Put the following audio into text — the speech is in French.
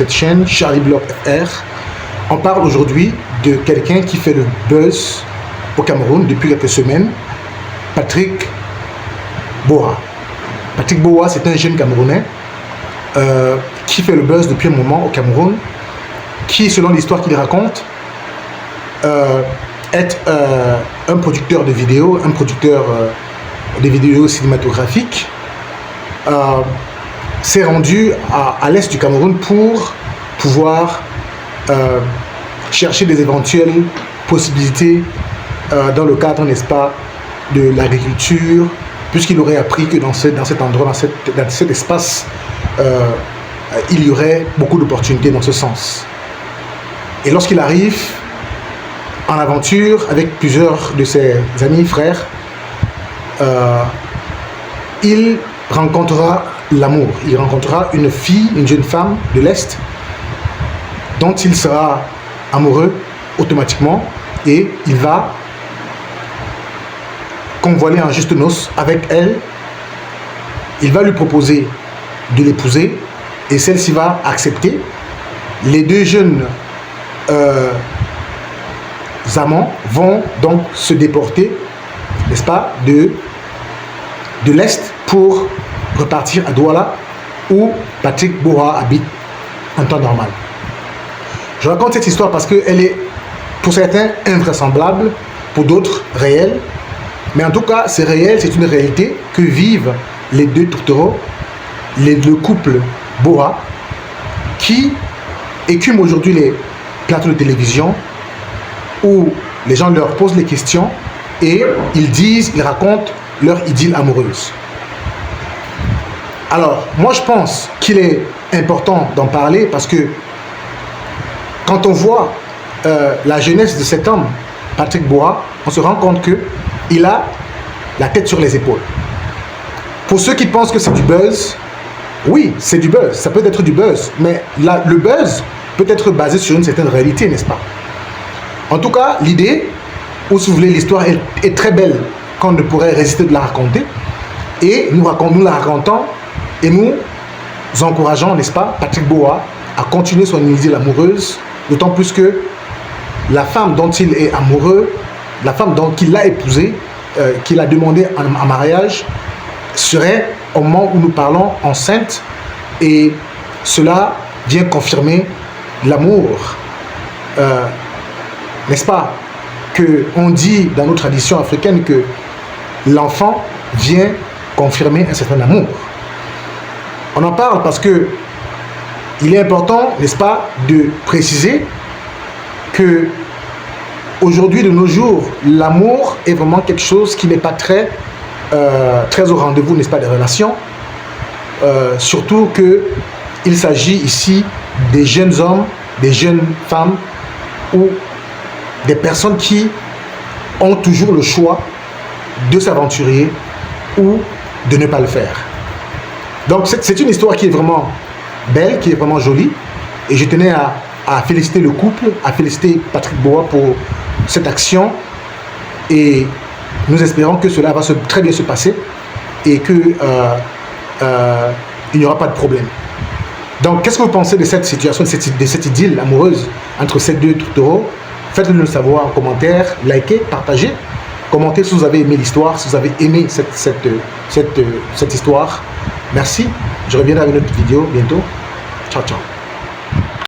cette chaîne, Charlie Block R. On parle aujourd'hui de quelqu'un qui fait le buzz au Cameroun depuis quelques semaines, Patrick Boa. Patrick Boa, c'est un jeune Camerounais qui fait le buzz depuis un moment au Cameroun, qui, selon l'histoire qu'il raconte, est un producteur de vidéos, un producteur de vidéos cinématographiques, s'est rendu à l'est du Cameroun pour pouvoir chercher des éventuelles possibilités dans le cadre, n'est-ce pas, de l'agriculture, puisqu'il aurait appris que dans cet endroit, dans cet espace, il y aurait beaucoup d'opportunités dans ce sens. Et lorsqu'il arrive en aventure avec plusieurs de ses amis, frères, il rencontrera l'amour. Il rencontrera une fille, une jeune femme de l'Est, dont il sera amoureux automatiquement, et il va convoiler en juste noces avec elle. Il va lui proposer de l'épouser et celle-ci va accepter. Les deux jeunes amants vont donc se déporter, n'est-ce pas, de l'Est pour repartir à Douala, où Patrick Boa habite en temps normal. Je raconte cette histoire parce qu'elle est, pour certains, invraisemblable, pour d'autres, réelle. Mais en tout cas, c'est réel, c'est une réalité que vivent les deux tourtereaux, le couple Boa, qui écument aujourd'hui les plateaux de télévision où les gens leur posent les questions et ils racontent leur idylle amoureuse. Alors, moi je pense qu'il est important d'en parler parce que quand on voit la jeunesse de cet homme, Patrick Boa, on se rend compte qu'il a la tête sur les épaules. Pour ceux qui pensent que c'est du buzz, oui, c'est du buzz, ça peut être du buzz, mais le buzz peut être basé sur une certaine réalité, n'est-ce pas? En tout cas, l'idée, ou si vous voulez, l'histoire est très belle qu'on ne pourrait résister de la raconter, et nous la racontons, et nous encourageons, n'est-ce pas, Patrick Boa à continuer son idylle amoureuse, d'autant plus que la femme dont il est amoureux, la femme qu'il a épousée, qu'il a demandé en mariage, serait, au moment où nous parlons, enceinte, et cela vient confirmer l'amour, n'est-ce pas, qu'on dit dans nos traditions africaines que l'enfant vient confirmer un certain amour. On en parle parce que il est important, n'est-ce pas, de préciser que aujourd'hui, de nos jours, l'amour est vraiment quelque chose qui n'est pas très au rendez-vous, n'est-ce pas, des relations. Surtout qu'il s'agit ici des jeunes hommes, des jeunes femmes ou des personnes qui ont toujours le choix de s'aventurer ou de ne pas le faire. Donc c'est une histoire qui est vraiment belle, qui est vraiment jolie, et je tenais à féliciter le couple, à féliciter Patrick Boa pour cette action, et nous espérons que cela va très bien se passer et qu'il n'y aura pas de problème. Donc qu'est-ce que vous pensez de cette situation, de cette idylle amoureuse entre ces deux tourtereaux? Faites-le nous savoir en commentaire, likez, partagez, commentez si vous avez aimé l'histoire, si vous avez aimé cette histoire. Merci, je reviendrai avec une autre vidéo bientôt. Ciao, ciao.